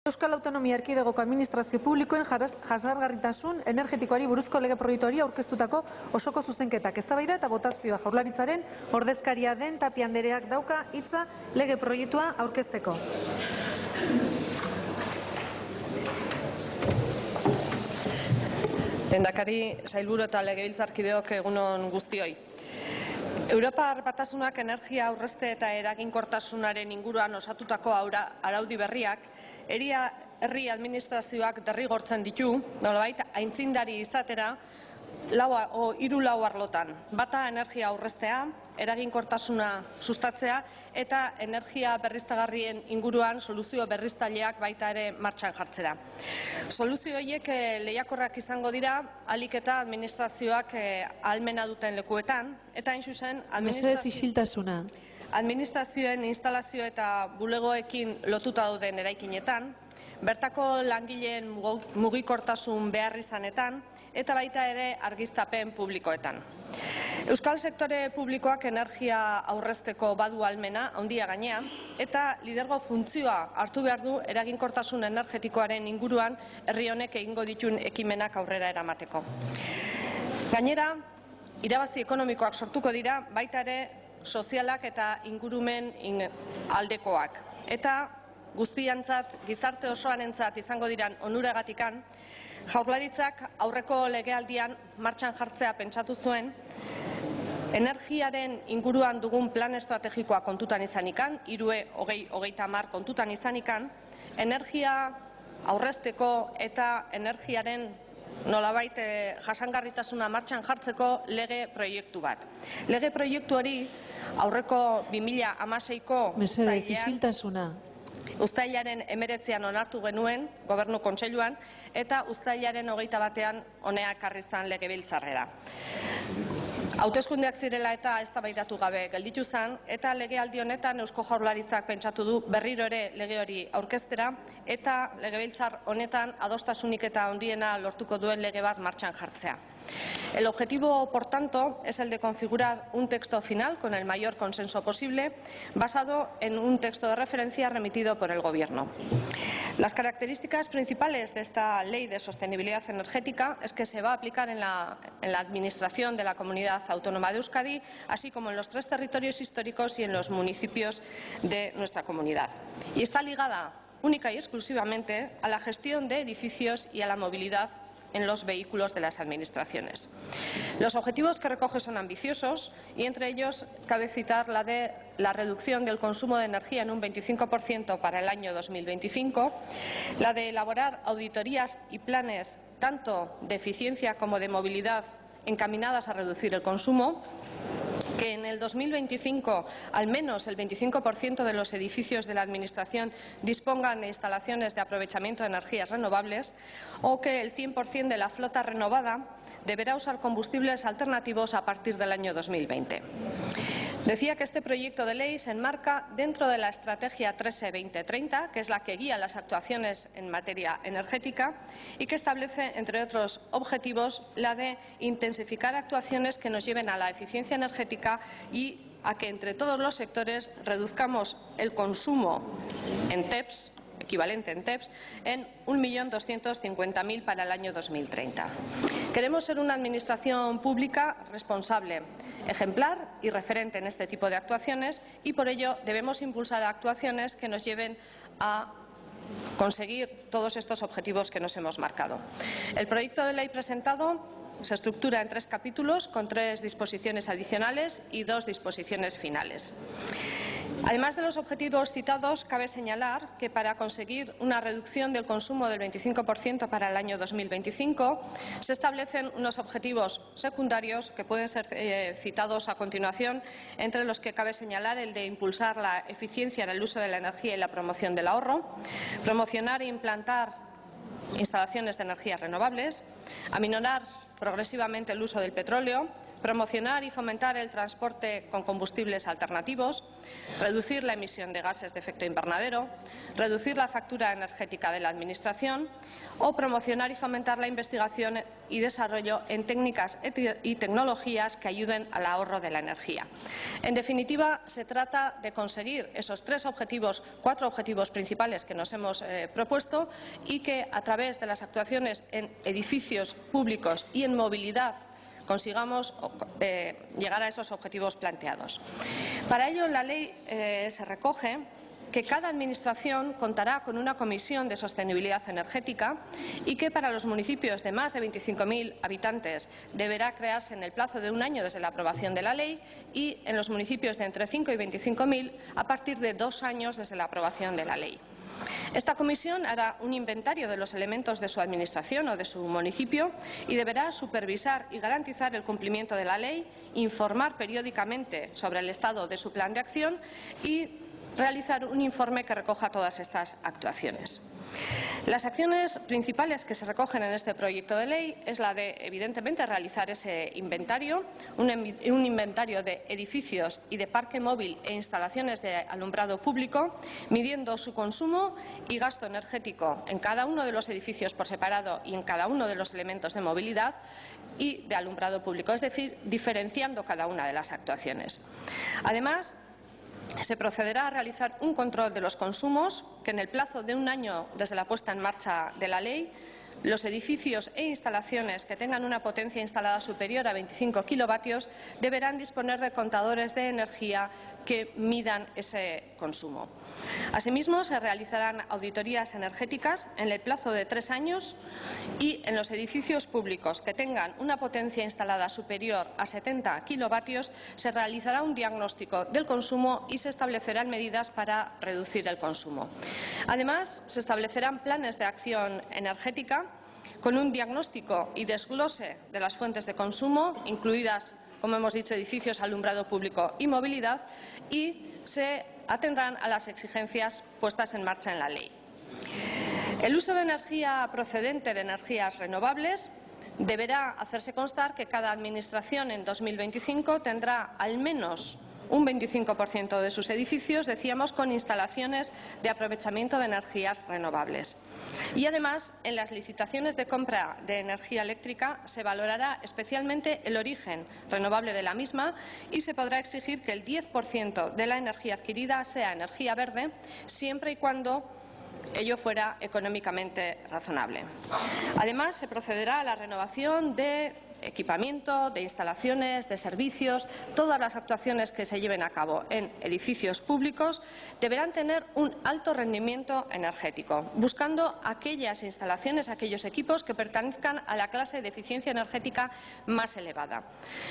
Euskal Autonomia Erkidegoko Administrazio Publikoen jasangarritasun energetikoari buruzko lege proiektuari aurkeztutako osoko zuzenketak. Eztabaida eta botazioa. Jaurlaritzaren ordezkaria den Tapia Andereak dauka hitza lege proiektua aurkezteko. Lehendakari, sailburu eta legebiltzarkideok, egunon guztioi. Europar Batasunak energia aurrezte eta eraginkortasunaren inguruan osatutako araudi berriak herri administrazioak derrigortzen ditu, nolabait aintzindari izatera, hiru lau arlotan. Bata energia aurreztea, eraginkortasuna sustatzea eta energia berriztagarrien inguruan soluzio berriztaileak baita ere martxan jartzera. Soluzio horiek lehiakorrak izango dira ahalik eta administrazioak ahalmena duten lekuetan, eta hain zuzen administrazioen instalazio eta bulegoekin lotuta dauden eraikinetan, bertako langileen mugikortasun beharrizanetan eta baita ere argiztapen publikoetan. Euskal sektore publikoak energia aurrezteko badu ahalmena handia gainea eta lidergo funtzioa hartu behar du eraginkortasun energetikoaren inguruan herri honek egingo dituen ekimenak aurrera eramateko. Gainera, irabazi ekonomikoak sortuko dira baita ere sozialak eta ingurumen aldekoak. Eta guztiantzat, gizarte osoarentzat izango diran onuragatikan, Jaurlaritzak aurreko legealdian martxan jartzea pentsatu zuen, energiaren inguruan dugun plan estrategikoa kontutan izanikan, 3-20-30 kontutan izanikan, energia aurrezteko eta energiaren nolabait jasangarritasuna martxan jartzeko lege proiektu bat. Lege proiektu hori aurreko 2016ko uztailaren 19an onartu genuen Gobernu Kontseiluan eta uztailaren 21an hona ekarri zen legebiltzarrera. Hauteskundeak zirela eta eztabaidatu gabe gelditu zen eta legealdi honetan Eusko Jaurlaritzak pentsatu du berriro ere lege hori aurkeztera eta legebiltzar honetan adostasunik eta handiena lortuko duen lege bat martxan jartzea. El objetivo, por tanto, es el de configurar un texto final con el mayor consenso posible, basado en un texto de referencia remitido por el Gobierno. Las características principales de esta Ley de Sostenibilidad Energética es que se va a aplicar en la Administración de la Comunidad Autónoma de Euskadi, así como en los 3 territorios históricos y en los municipios de nuestra comunidad. Y está ligada única y exclusivamente a la gestión de edificios y a la movilidad en los vehículos de las administraciones. Los objetivos que recoge son ambiciosos y entre ellos cabe citar la de la reducción del consumo de energía en un 25% para el año 2025, la de elaborar auditorías y planes tanto de eficiencia como de movilidad encaminadas a reducir el consumo, que en el 2025 al menos el 25% de los edificios de la Administración dispongan de instalaciones de aprovechamiento de energías renovables o que el 100% de la flota renovada deberá usar combustibles alternativos a partir del año 2020. Decía que este proyecto de ley se enmarca dentro de la Estrategia 3E2030, que es la que guía las actuaciones en materia energética y que establece, entre otros objetivos, la de intensificar actuaciones que nos lleven a la eficiencia energética y a que entre todos los sectores reduzcamos el consumo en TEPS, equivalente en TEPS, en 1.250.000 para el año 2030. Queremos ser una administración pública responsable, ejemplar y referente en este tipo de actuaciones y por ello debemos impulsar actuaciones que nos lleven a conseguir todos estos objetivos que nos hemos marcado. El proyecto de ley presentado se estructura en 3 capítulos con 3 disposiciones adicionales y 2 disposiciones finales. Además de los objetivos citados, cabe señalar que para conseguir una reducción del consumo del 25% para el año 2025 se establecen unos objetivos secundarios que pueden ser citados a continuación, entre los que cabe señalar el de impulsar la eficiencia en el uso de la energía y la promoción del ahorro, promocionar e implantar instalaciones de energías renovables, aminorar progresivamente el uso del petróleo, promocionar y fomentar el transporte con combustibles alternativos, reducir la emisión de gases de efecto invernadero, reducir la factura energética de la Administración o promocionar y fomentar la investigación y desarrollo en técnicas y tecnologías que ayuden al ahorro de la energía. En definitiva, se trata de conseguir esos cuatro objetivos principales que nos hemos propuesto y que, a través de las actuaciones en edificios públicos y en movilidad, consigamos llegar a esos objetivos planteados. Para ello, en la ley se recoge que cada Administración contará con una comisión de sostenibilidad energética y que para los municipios de más de 25.000 habitantes deberá crearse en el plazo de un año desde la aprobación de la ley y en los municipios de entre 5 y 25.000 a partir de 2 años desde la aprobación de la ley. Esta comisión hará un inventario de los elementos de su administración o de su municipio y deberá supervisar y garantizar el cumplimiento de la ley, informar periódicamente sobre el estado de su plan de acción y realizar un informe que recoja todas estas actuaciones. Las acciones principales que se recogen en este proyecto de ley es la de, evidentemente, realizar ese inventario, un inventario de edificios y de parque móvil e instalaciones de alumbrado público, midiendo su consumo y gasto energético en cada uno de los edificios por separado y en cada uno de los elementos de movilidad y de alumbrado público, es decir, diferenciando cada una de las actuaciones. Además, se procederá a realizar un control de los consumos que, en el plazo de un año desde la puesta en marcha de la ley, los edificios e instalaciones que tengan una potencia instalada superior a 25 kilovatios deberán disponer de contadores de energía que midan ese consumo. Asimismo, se realizarán auditorías energéticas en el plazo de 3 años y en los edificios públicos que tengan una potencia instalada superior a 70 kilovatios se realizará un diagnóstico del consumo y se establecerán medidas para reducir el consumo. Además, se establecerán planes de acción energética con un diagnóstico y desglose de las fuentes de consumo, incluidas, como hemos dicho, edificios, alumbrado público y movilidad, y se atendrán a las exigencias puestas en marcha en la ley. El uso de energía procedente de energías renovables deberá hacerse constar que cada Administración en 2025 tendrá al menos un 25% de sus edificios, decíamos, con instalaciones de aprovechamiento de energías renovables. Y además, en las licitaciones de compra de energía eléctrica se valorará especialmente el origen renovable de la misma y se podrá exigir que el 10% de la energía adquirida sea energía verde, siempre y cuando ello fuera económicamente razonable. Además, se procederá a la renovación de equipamiento, de instalaciones, de servicios. Todas las actuaciones que se lleven a cabo en edificios públicos deberán tener un alto rendimiento energético, buscando aquellas instalaciones, aquellos equipos que pertenezcan a la clase de eficiencia energética más elevada.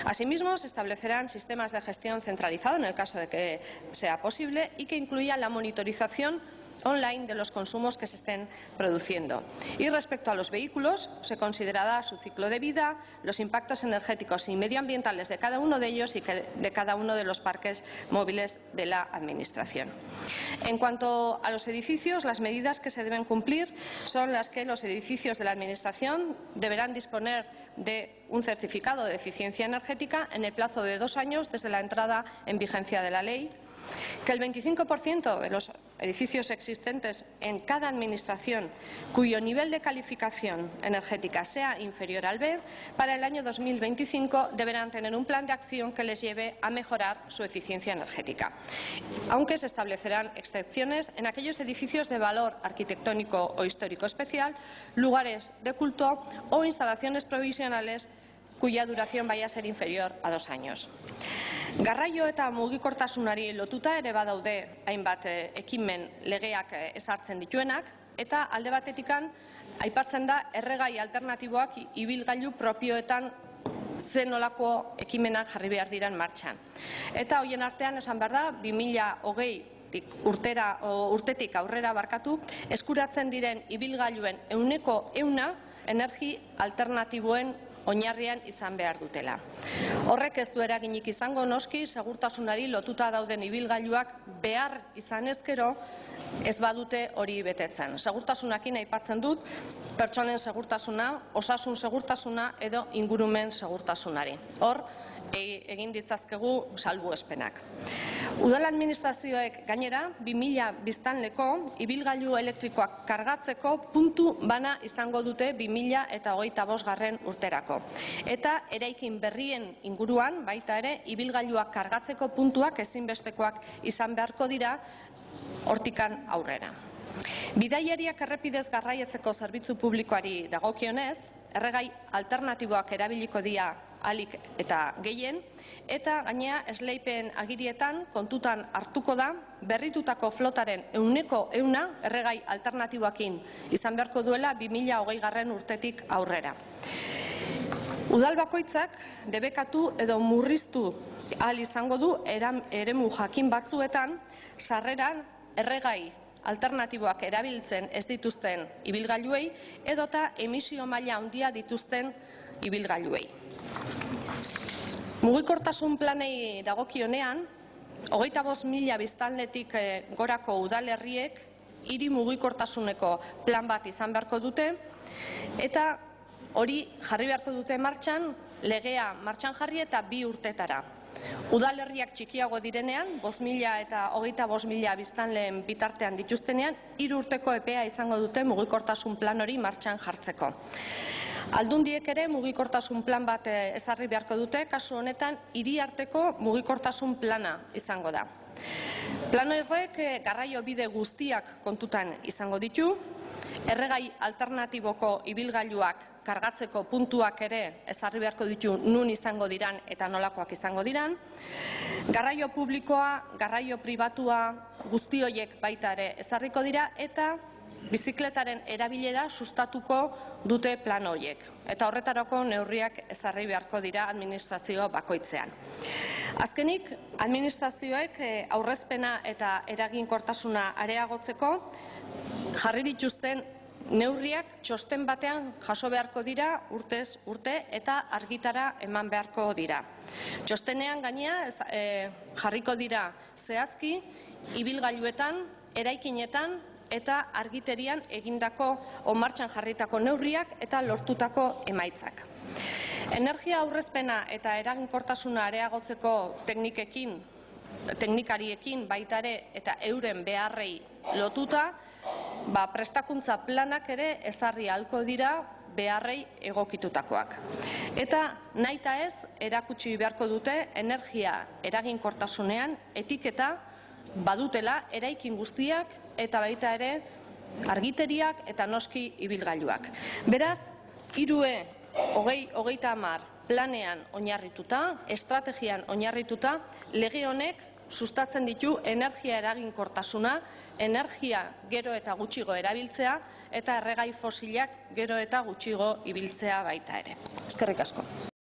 Asimismo, se establecerán sistemas de gestión centralizado, en el caso de que sea posible, y que incluya la monitorización online de los consumos que se estén produciendo. Y respecto a los vehículos, se considerará su ciclo de vida, los impactos energéticos y medioambientales de cada uno de ellos y de cada uno de los parques móviles de la Administración. En cuanto a los edificios, las medidas que se deben cumplir son las que los edificios de la Administración deberán disponer de un certificado de eficiencia energética en el plazo de 2 años desde la entrada en vigencia de la ley, que el 25% de los edificios existentes en cada Administración cuyo nivel de calificación energética sea inferior al B, para el año 2025 deberán tener un plan de acción que les lleve a mejorar su eficiencia energética, aunque se establecerán excepciones en aquellos edificios de valor arquitectónico o histórico especial, lugares de culto o instalaciones provisionales cuya duración vaya a ser inferior a 2 años. Garraio eta mugikortasunari lotuta ere badaude hainbat ekimen legeak ezartzen dituenak, eta alde batetikan aipatzen da erregai alternatiboak ibilgailu propioetan zen nolako ekimenak jarri behar diren martxan. Eta hoien artean esan behar da 2020 urtetik aurrera eskuratzen diren ibilgailuen 100% energi alternatiboen oinarrian izan behar dutela. Horrek ez du eraginik izango, noski, segurtasunari lotuta dauden ibilgailuak behar izan ezkero ez badute hori betetzen. Segurtasunakin aipatzen dut pertsonen segurtasuna, osasun segurtasuna edo ingurumen segurtasunari. Hor, egin ditzazkegu salbuespenak. Udal administrazioek gainera 2000 biztanleko ibilgailu elektrikoak kargatzeko puntu bana izango dute 2025. Urterako. Eta eraikin berrien inguruan, baita ere, ibilgailuak kargatzeko puntuak ezinbestekoak izan beharko dira hortikan aurrera. Bidaiariak errepidez garraiatzeko zerbitzu publikoari dagokionez, erregai alternatiboak erabiliko dira ahalik eta gehien, eta gainera esleipen agirietan kontutan hartuko da berritutako flotaren 100% erregai alternatiboekin izan beharko duela 2020. Urtetik aurrera. Udal bakoitzak debekatu edo murriztu ahal izango du eremu jakin batzuetan sarreran erregai alternatiboak erabiltzen ez dituzten ibilgailuei edota emisio maila handia dituzten ibilgailuei. Mugikortasun planei dagokionean, 25.000 biztanletik gorako udalerriek hiri mugikortasuneko plan bat izan beharko dute eta hori jarri beharko dute martxan, legea martxan jarri eta 2 urtetara. Udalerriak txikiago direnean, 5.000 eta 25.000 biztanleen bitartean dituztenean, 3 urteko epea izango dute mugikortasun plan hori martxan jartzeko. Aldundiek ere mugikortasun plan bat ezarri beharko dute, kasu honetan hiri arteko mugikortasun plana izango da. Plan horrek garraio bide guztiak kontutan izango ditu, erregai alternatiboko ibilgailuak kargatzeko puntuak ere ezarri beharko ditu nun izango diran eta nolakoak izango diran, garraio publikoa, garraio pribatua guzti horiek baita ere ezarriko dira eta bizikletaren erabilera sustatuko dute plan horiek. Eta horretarako neurriak ezarri beharko dira administrazio bakoitzean. Azkenik, administrazioek aurrezpena eta eraginkortasuna areagotzeko jarri dituzten neurriak txosten batean jaso beharko dira urtez urte eta argitara eman beharko dira. Txostenean gainera jarriko dira zehazki ibilgailuetan, eraikinetan eta argiterian egindako martxan jarritako neurriak eta lortutako emaitzak. Energia aurrezpena eta eraginkortasuna areagotzeko teknikariekin baita ere eta euren beharrei lotuta, prestakuntza planak ere ezarri ahalko dira beharrei egokitutakoak. Eta nahita ez erakutsi beharko dute energia eraginkortasunean etiketa badutela eraikin guztiak eta baita ere argiteriak eta noski ibilgailuak. Beraz, 3E2030 planean oinarrituta, estrategian oinarrituta, lege honek sustatzen ditu energia eraginkortasuna, energia gero eta gutxigo erabiltzea eta erregai fosilak gero eta gutxigo ibiltzea baita ere. Eskerrik asko.